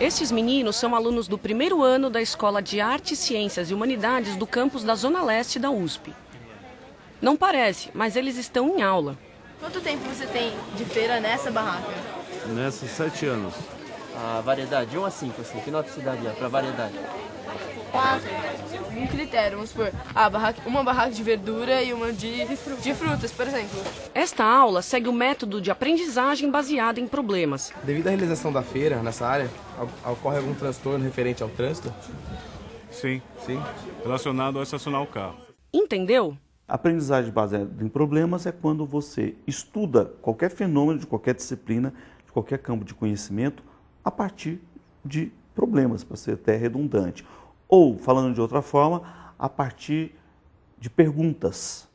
Esses meninos são alunos do primeiro ano da Escola de Artes, Ciências e Humanidades do campus da Zona Leste da USP. Não parece, mas eles estão em aula. Quanto tempo você tem de feira nessa barraca? Nessa, 7 anos. A variedade, de 1 a 5, assim, que nota você daria para variedade? 4. Um critério, vamos supor, uma barraca de verdura e uma de frutas, por exemplo. Esta aula segue o método de aprendizagem baseada em problemas. Devido à realização da feira nessa área, ocorre algum transtorno referente ao trânsito? Sim. Relacionado a estacionar o carro. Entendeu? A aprendizagem baseada em problemas é quando você estuda qualquer fenômeno de qualquer disciplina, de qualquer campo de conhecimento, a partir de problemas, para ser até redundante. Ou, falando de outra forma, a partir de perguntas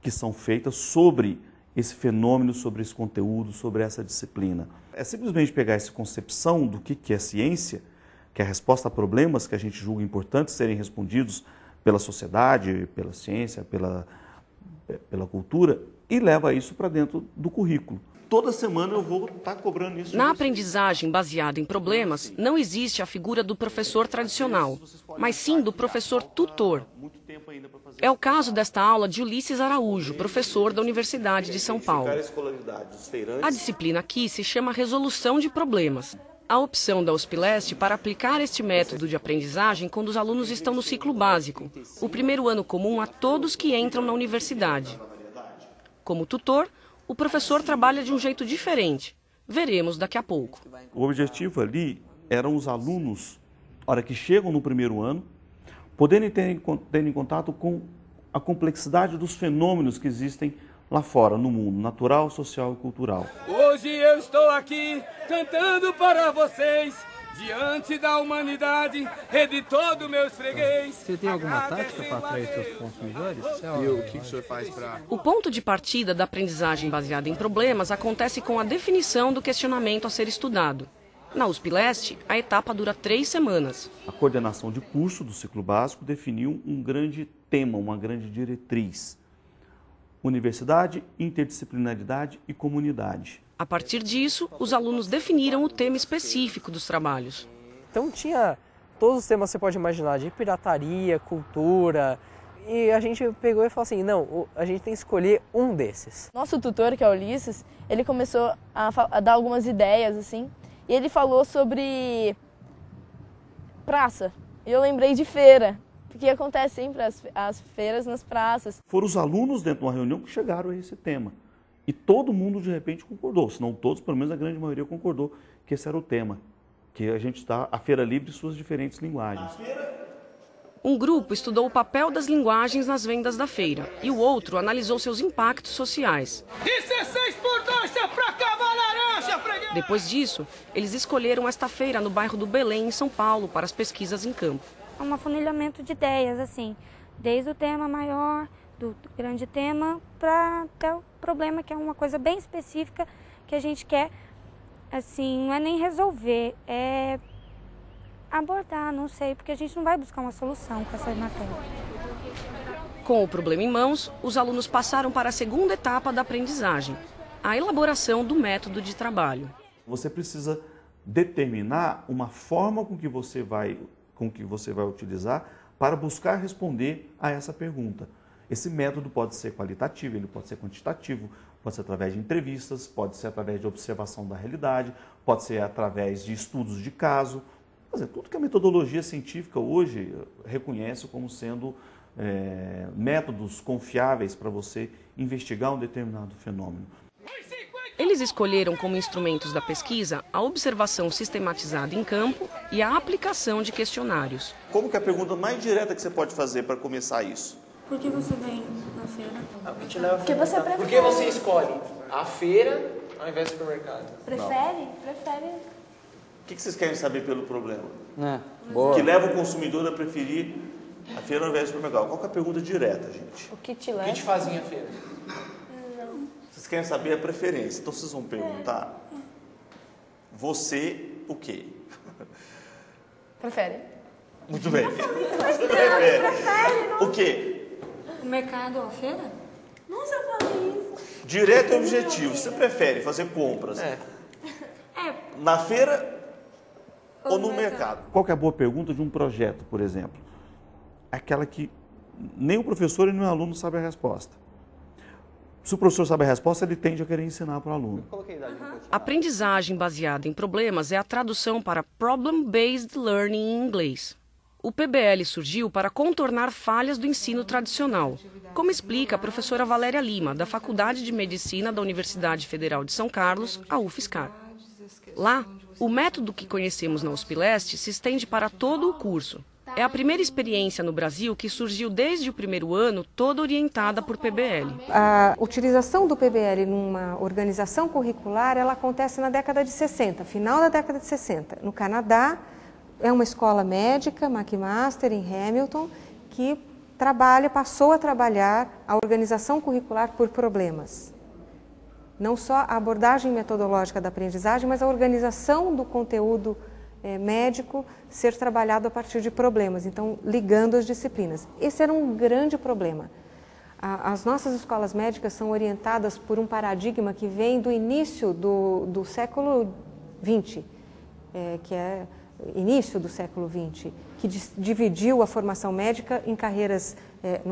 que são feitas sobre esse fenômeno, sobre esse conteúdo, sobre essa disciplina. É simplesmente pegar essa concepção do que é ciência, que é a resposta a problemas que a gente julga importantes serem respondidos pela sociedade, pela ciência, pela cultura, e leva isso para dentro do currículo. Toda semana eu vou estar cobrando isso. Na aprendizagem baseada em problemas, não existe a figura do professor tradicional, mas sim do professor tutor. É o caso desta aula de Ulisses Araújo, professor da Universidade de São Paulo. A disciplina aqui se chama Resolução de Problemas. A opção da USP Leste para aplicar este método de aprendizagem quando os alunos estão no ciclo básico, o primeiro ano comum a todos que entram na universidade. Como tutor, o professor trabalha de um jeito diferente. Veremos daqui a pouco. O objetivo ali eram os alunos, na hora que chegam no primeiro ano, poderem ter em contato com a complexidade dos fenômenos que existem lá fora, no mundo, natural, social e cultural. Hoje eu estou aqui cantando para vocês, diante da humanidade, rede todo meus freguês. Você tem alguma tática para atrair seus consumidores? E o que o senhor faz para... O ponto de partida da aprendizagem baseada em problemas acontece com a definição do questionamento a ser estudado. Na USP Leste, a etapa dura 3 semanas. A coordenação de curso do ciclo básico definiu um grande tema, uma grande diretriz. Universidade, interdisciplinaridade e comunidade. A partir disso, os alunos definiram o tema específico dos trabalhos. Então tinha todos os temas que você pode imaginar, de pirataria, cultura, e a gente pegou e falou assim, não, a gente tem que escolher um desses. Nosso tutor, que é o Ulisses, ele começou a dar algumas ideias, assim, e ele falou sobre praça. E eu lembrei de feira, porque acontece sempre as feiras nas praças. Foram os alunos dentro de uma reunião que chegaram a esse tema. E todo mundo, de repente, concordou. Se não todos, pelo menos a grande maioria concordou que esse era o tema. Que a gente está, a Feira Livre e suas diferentes linguagens. Um grupo estudou o papel das linguagens nas vendas da feira. E o outro analisou seus impactos sociais. 16 por 2, é pra acabar laranja, freguês! Depois disso, eles escolheram esta feira no bairro do Belém, em São Paulo, para as pesquisas em campo. É um afunilhamento de ideias, assim, desde o tema maior, do grande tema, para até o problema, que é uma coisa bem específica que a gente quer, assim, não é nem resolver, é abordar, não sei, porque a gente não vai buscar uma solução com essa matéria. Com o problema em mãos, os alunos passaram para a segunda etapa da aprendizagem, a elaboração do método de trabalho. Você precisa determinar uma forma com que você vai utilizar para buscar responder a essa pergunta. Esse método pode ser qualitativo, ele pode ser quantitativo, pode ser através de entrevistas, pode ser através de observação da realidade, pode ser através de estudos de caso. Quer dizer, tudo que a metodologia científica hoje reconhece como sendo métodos confiáveis para você investigar um determinado fenômeno. Eles escolheram como instrumentos da pesquisa a observação sistematizada em campo e a aplicação de questionários. Como que é a pergunta mais direta que você pode fazer para começar isso? Por que você vem na feira? Porque você prefere. Por que você escolhe a feira ao invés do supermercado? Prefere? Prefere. O que vocês querem saber pelo problema? Boa. Que leva o consumidor a preferir a feira ao invés do supermercado? Qual que é a pergunta direta, gente? O que te O leva? que te fazia a feira? Vocês querem saber a preferência, então vocês vão perguntar, você o quê? Prefere. Muito bem. Prefere, O quê? o mercado ou a feira? Nossa, eu falei isso. Direto e objetivo. Você prefere fazer compras É. na feira ou no mercado. Qual que é a boa pergunta de um projeto, por exemplo? Aquela que nem o professor e nem o aluno sabem a resposta. Se o professor sabe a resposta, ele tende a querer ensinar para o aluno. Aprendizagem baseada em problemas é a tradução para Problem-Based Learning em inglês. O PBL surgiu para contornar falhas do ensino tradicional, como explica a professora Valéria Lima, da Faculdade de Medicina da Universidade Federal de São Carlos, a UFSCar. Lá, o método que conhecemos na USP-Leste se estende para todo o curso. É a primeira experiência no Brasil que surgiu desde o primeiro ano, toda orientada por PBL. A utilização do PBL numa organização curricular, ela acontece na década de 60, final da década de 60. No Canadá, é uma escola médica, McMaster, em Hamilton, que passou a trabalhar a organização curricular por problemas. Não só a abordagem metodológica da aprendizagem, mas a organização do conteúdo médico ser trabalhado a partir de problemas, então ligando as disciplinas. Esse era um grande problema. As nossas escolas médicas são orientadas por um paradigma que vem do início do século XX, que é início do século XX, que dividiu a formação médica em carreiras,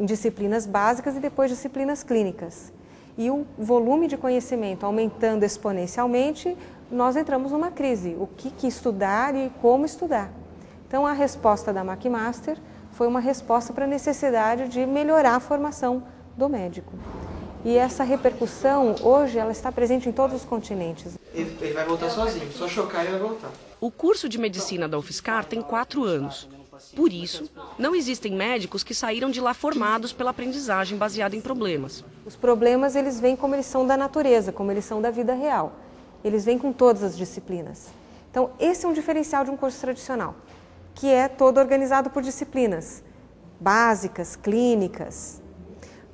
em disciplinas básicas e depois disciplinas clínicas. E o volume de conhecimento aumentando exponencialmente, nós entramos numa crise. O que estudar e como estudar? Então, a resposta da McMaster foi uma resposta para a necessidade de melhorar a formação do médico. E essa repercussão, hoje, ela está presente em todos os continentes. Ele vai voltar sozinho, só chocar e vai voltar. O curso de medicina da UFSCar tem 4 anos. Por isso, não existem médicos que saíram de lá formados pela aprendizagem baseada em problemas. Os problemas, eles vêm como eles são da natureza, como eles são da vida real. Eles vêm com todas as disciplinas. Então, esse é um diferencial de um curso tradicional, que é todo organizado por disciplinas básicas, clínicas.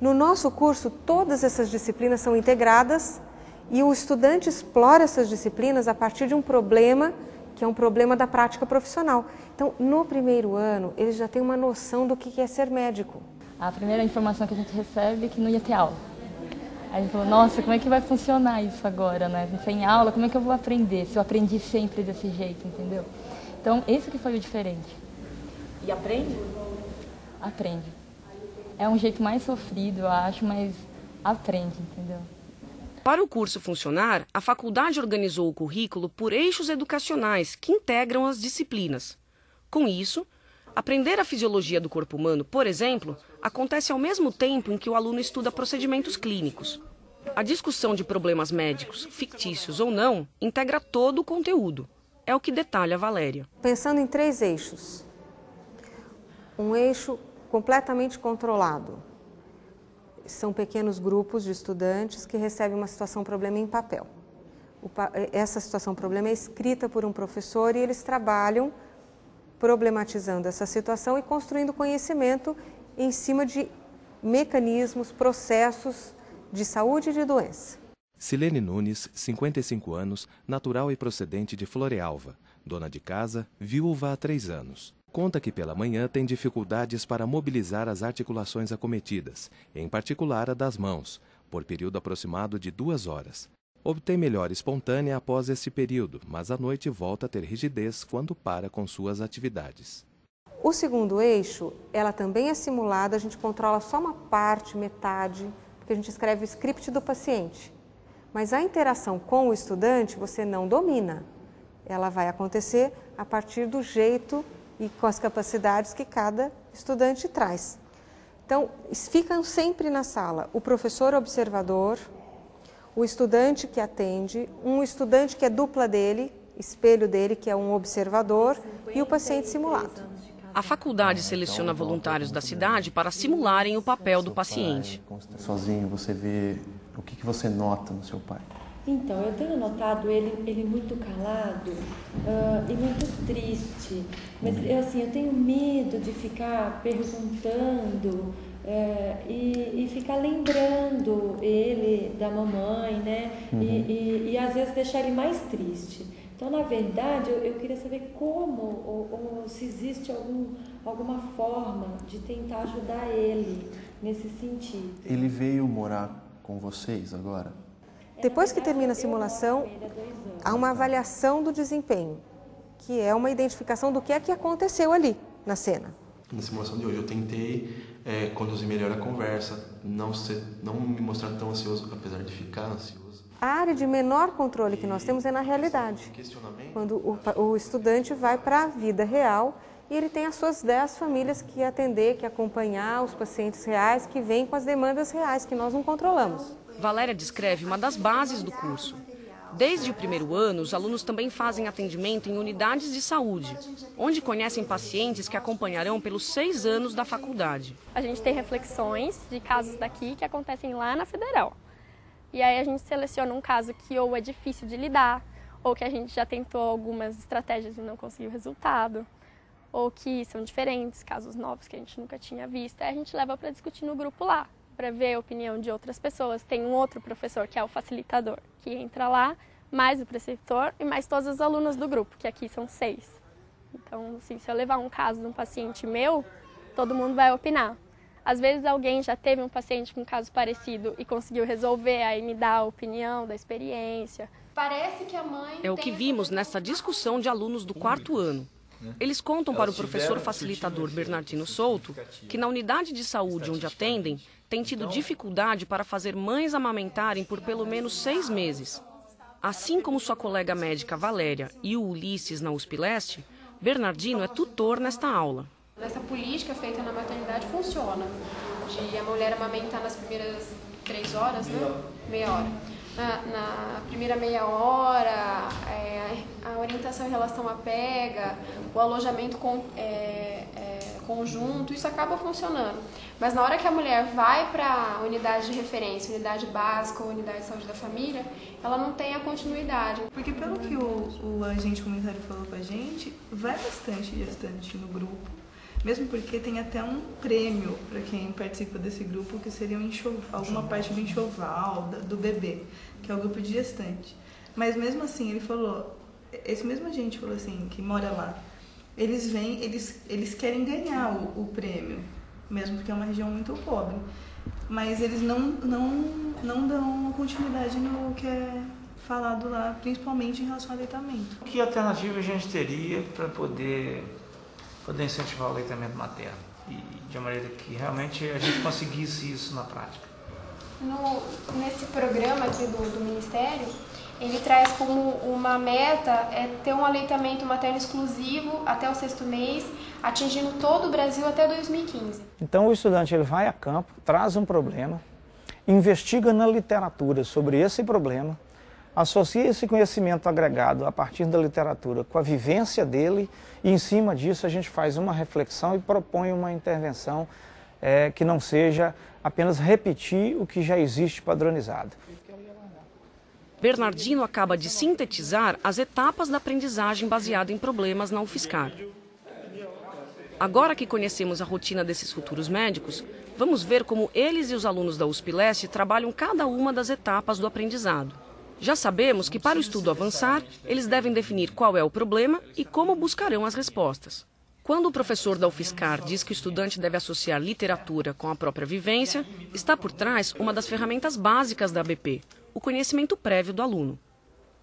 No nosso curso, todas essas disciplinas são integradas e o estudante explora essas disciplinas a partir de um problema, que é um problema da prática profissional. Então, no primeiro ano, eles já têm uma noção do que é ser médico. A primeira informação que a gente recebe é que não ia ter aula. Aí a gente falou, nossa, como é que vai funcionar isso agora, né? Sem aula, como é que eu vou aprender? Se eu aprendi sempre desse jeito, entendeu? Então, esse que foi o diferente. E aprende? Aprende. É um jeito mais sofrido, eu acho, mas aprende, entendeu? Para o curso funcionar, a faculdade organizou o currículo por eixos educacionais que integram as disciplinas. Com isso, aprender a fisiologia do corpo humano, por exemplo, acontece ao mesmo tempo em que o aluno estuda procedimentos clínicos. A discussão de problemas médicos, fictícios ou não, integra todo o conteúdo. É o que detalha a Valéria. Pensando em 3 eixos. Um eixo completamente controlado. São pequenos grupos de estudantes que recebem uma situação-problema em papel. Essa situação-problema é escrita por um professor e eles trabalham problematizando essa situação e construindo conhecimento em cima de mecanismos, processos de saúde e de doença. Silene Nunes, 55 anos, natural e procedente de Florealva, dona de casa, viúva há 3 anos. Conta que pela manhã tem dificuldades para mobilizar as articulações acometidas, em particular a das mãos, por período aproximado de 2 horas. Obtém melhora espontânea após esse período, mas à noite volta a ter rigidez quando para com suas atividades. O segundo eixo, ela também é simulada, a gente controla só uma parte, metade, porque a gente escreve o script do paciente. Mas a interação com o estudante você não domina. Ela vai acontecer a partir do jeito e com as capacidades que cada estudante traz. Então, ficam sempre na sala o professor observador, o estudante que atende, um estudante que é dupla dele, espelho dele, que é um observador, e o paciente simulado. A faculdade seleciona voluntários da cidade para simularem o papel do paciente. Sozinho, você vê o que você nota no seu pai? Então, eu tenho notado ele muito calado e muito triste. Mas eu tenho medo de ficar perguntando e ficar lembrando ele da mamãe, né? Uhum. E às vezes deixar ele mais triste. Então, na verdade, eu queria saber como ou se existe alguma forma de tentar ajudar ele nesse sentido. Ele veio morar com vocês agora? Depois que termina a simulação, há uma avaliação do desempenho. que é uma identificação do que é que aconteceu ali na cena. Na simulação de hoje eu tentei conduzir melhor a conversa, não me mostrar tão ansioso, apesar de ficar ansioso. A área de menor controle que nós temos é na realidade, quando o estudante vai para a vida real e ele tem as suas 10 famílias que atender, que acompanhar, os pacientes reais que vêm com as demandas reais que nós não controlamos. Valéria descreve uma das bases do curso. Desde o primeiro ano, os alunos também fazem atendimento em unidades de saúde, onde conhecem pacientes que acompanharão pelos 6 anos da faculdade. A gente tem reflexões de casos daqui que acontecem lá na Federal. E aí a gente seleciona um caso que ou é difícil de lidar, ou que a gente já tentou algumas estratégias e não conseguiu resultado, ou que são diferentes, casos novos que a gente nunca tinha visto. Aí a gente leva para discutir no grupo lá, para ver a opinião de outras pessoas. Tem um outro professor, que é o facilitador, que entra lá, mais o preceptor e mais todos os alunos do grupo, que aqui são 6. Então, assim, se eu levar um caso de um paciente meu, todo mundo vai opinar. Às vezes alguém já teve um paciente com um caso parecido e conseguiu resolver, aí me dá a opinião da experiência. Parece que a mãe... É o que vimos nessa discussão de alunos do 4º ano. Eles contam para o professor facilitador Bernardino Souto que na unidade de saúde onde atendem, tem tido dificuldade para fazer mães amamentarem por pelo menos 6 meses. Assim como sua colega médica Valéria e o Ulisses na USP Leste, Bernardino é tutor nesta aula. Essa política feita na maternidade funciona, de a mulher amamentar nas primeiras 3 horas, né? Meia hora. Na primeira meia hora, a orientação em relação à pega, o alojamento conjunto, isso acaba funcionando. Mas na hora que a mulher vai para a unidade de referência, unidade básica ou unidade de saúde da família, ela não tem a continuidade. Porque pelo que o agente comunitário falou com a gente, vai bastante gestante no grupo. Mesmo porque tem até um prêmio para quem participa desse grupo, que seria alguma parte do enxoval, do bebê, que é o grupo de gestante. Mas mesmo assim, ele falou, esse mesmo agente falou assim, que mora lá, eles vêm, eles querem ganhar o prêmio, mesmo porque é uma região muito pobre. Mas eles não dão continuidade no que é falado lá, principalmente em relação ao aleitamento. Que alternativa a gente teria para poder incentivar o aleitamento materno e de uma maneira que realmente a gente conseguisse isso na prática? Nesse programa aqui do Ministério, ele traz como uma meta ter um aleitamento materno exclusivo até o 6º mês, atingindo todo o Brasil até 2015. Então o estudante ele vai a campo, traz um problema, investiga na literatura sobre esse problema, associa esse conhecimento agregado a partir da literatura com a vivência dele e em cima disso a gente faz uma reflexão e propõe uma intervenção que não seja apenas repetir o que já existe padronizado. Bernardino acaba de sintetizar as etapas da aprendizagem baseada em problemas na UFSCar. Agora que conhecemos a rotina desses futuros médicos, vamos ver como eles e os alunos da USP Leste trabalham cada uma das etapas do aprendizado. Já sabemos que para o estudo avançar, eles devem definir qual é o problema e como buscarão as respostas. Quando o professor da UFSCar diz que o estudante deve associar literatura com a própria vivência, está por trás uma das ferramentas básicas da ABP, o conhecimento prévio do aluno.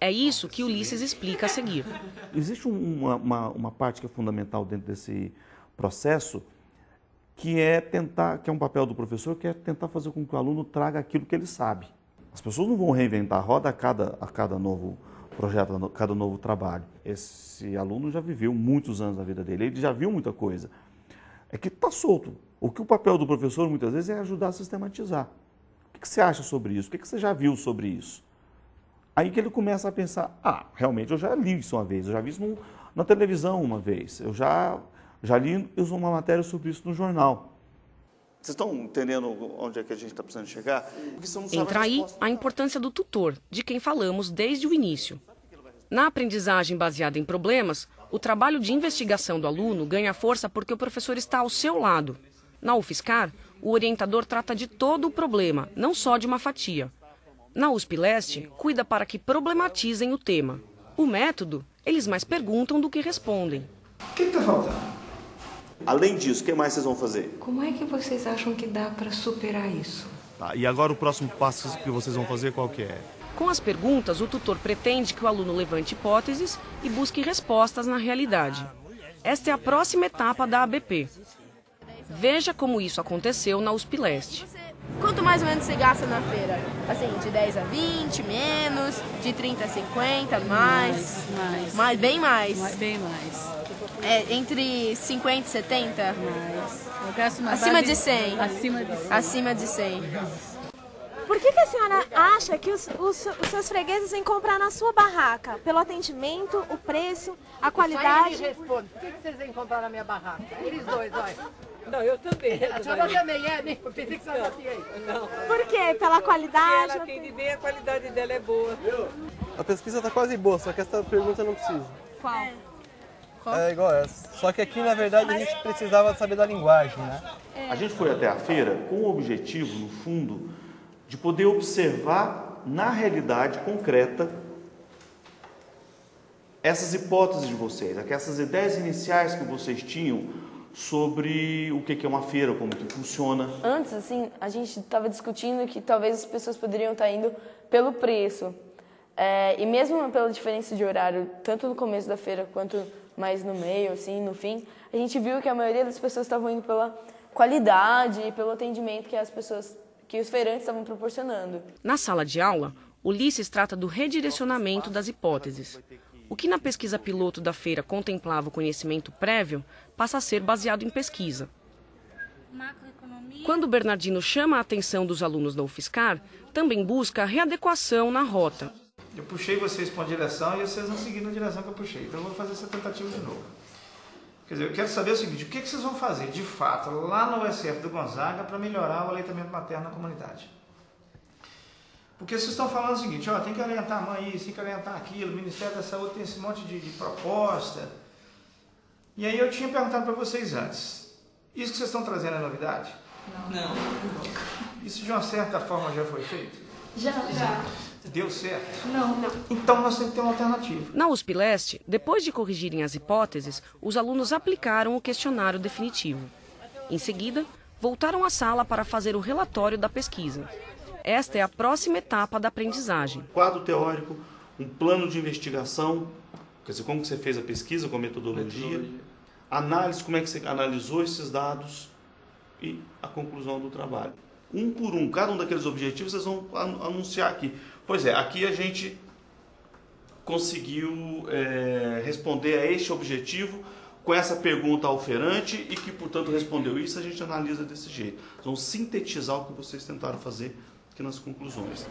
É isso que Ulisses explica a seguir. Existe uma parte que é fundamental dentro desse processo, que é um papel do professor, que é tentar fazer com que o aluno traga aquilo que ele sabe. As pessoas não vão reinventar a roda a cada novo projeto, a cada novo trabalho. Esse aluno já viveu muitos anos da vida dele, ele já viu muita coisa. É que está solto. O papel do professor, muitas vezes, é ajudar a sistematizar. O que você acha sobre isso? O que você já viu sobre isso? Aí que ele começa a pensar, realmente eu já li isso uma vez, eu já vi isso na televisão uma vez, eu já li uma matéria sobre isso no jornal. Vocês estão entendendo onde é que a gente está precisando chegar? Entra aí a importância do tutor, de quem falamos desde o início. Na aprendizagem baseada em problemas, o trabalho de investigação do aluno ganha força porque o professor está ao seu lado. Na UFSCar, o orientador trata de todo o problema, não só de uma fatia. Na USP Leste, cuida para que problematizem o tema. O método, eles mais perguntam do que respondem. O que está faltando? Além disso, o que mais vocês vão fazer? Como é que vocês acham que dá para superar isso? Tá, e agora o próximo passo que vocês vão fazer qual que é? Com as perguntas, o tutor pretende que o aluno levante hipóteses e busque respostas na realidade. Esta é a próxima etapa da ABP. Veja como isso aconteceu na USP Leste. Quanto mais ou menos você gasta na feira? Assim, de 10 a 20, menos, de 30 a 50, mais? Mais, bem mais. Bem mais. Entre 50 e 70? Mais. Eu gasto uma acima base... de 100? Acima de 100. Acima de 100. Por que a senhora acha que os seus fregueses vêm comprar na sua barraca? Pelo atendimento, o preço, a qualidade? Só eles respondem. Por que vocês vêm comprar na minha barraca? Eles dois, olha. Não, eu também. A senhora também é, nem pensei que você batia aí. Não. Por quê? Pela qualidade? Se ela atende bem, a qualidade dela é boa. A pesquisa está quase boa, só que essa pergunta não precisa. Qual? É igual essa. Só que aqui, na verdade, a gente precisava saber da linguagem, né? A gente foi até a feira com o objetivo, no fundo, de poder observar na realidade concreta essas hipóteses de vocês, essas ideias iniciais que vocês tinham sobre o que é uma feira, como que funciona. Antes, assim, a gente estava discutindo que talvez as pessoas poderiam estar indo pelo preço. E mesmo pela diferença de horário, tanto no começo da feira quanto mais no meio, assim, no fim, a gente viu que a maioria das pessoas estavam indo pela qualidade e pelo atendimento que os feirantes estavam proporcionando. Na sala de aula, Ulisses trata do redirecionamento das hipóteses. O que na pesquisa piloto da feira contemplava o conhecimento prévio passa a ser baseado em pesquisa. Quando Bernardino chama a atenção dos alunos da UFSCar, também busca a readequação na rota. Eu puxei vocês para uma direção e vocês não seguiram a direção que eu puxei. Então eu vou fazer essa tentativa de novo. Quer dizer, eu quero saber o seguinte, o que vocês vão fazer, de fato, lá no USF do Gonzaga para melhorar o aleitamento materno na comunidade? Porque vocês estão falando o seguinte, ó, tem que orientar a mãe isso, tem que orientar aquilo, o Ministério da Saúde tem esse monte de proposta. E aí eu tinha perguntado para vocês antes, isso que vocês estão trazendo é novidade? Não. Isso de uma certa forma já foi feito? Já. Deu certo? Não. Então nós temos que ter uma alternativa. Na USP Leste, depois de corrigirem as hipóteses, os alunos aplicaram o questionário definitivo. Em seguida, voltaram à sala para fazer o relatório da pesquisa. Esta é a próxima etapa da aprendizagem. Quadro teórico, um plano de investigação, quer dizer, como que você fez a pesquisa, com a metodologia, análise, como é que você analisou esses dados e a conclusão do trabalho. Um por um, cada um daqueles objetivos vocês vão anunciar aqui. Pois é, aqui a gente conseguiu responder a este objetivo com essa pergunta ao oferante e que, portanto, respondeu isso, a gente analisa desse jeito. Vamos sintetizar o que vocês tentaram fazer aqui nas conclusões.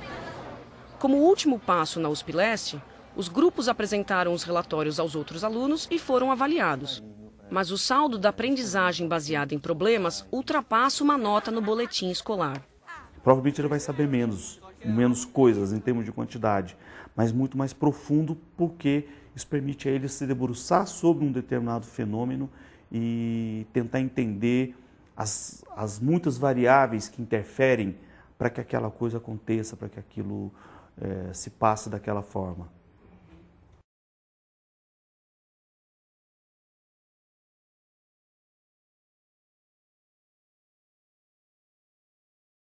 Como último passo na USP Leste, os grupos apresentaram os relatórios aos outros alunos e foram avaliados. Mas o saldo da aprendizagem baseada em problemas ultrapassa uma nota no boletim escolar. Provavelmente ele vai saber menos coisas em termos de quantidade, mas muito mais profundo, porque isso permite a ele se debruçar sobre um determinado fenômeno e tentar entender as muitas variáveis que interferem para que aquela coisa aconteça, para que aquilo se passe daquela forma.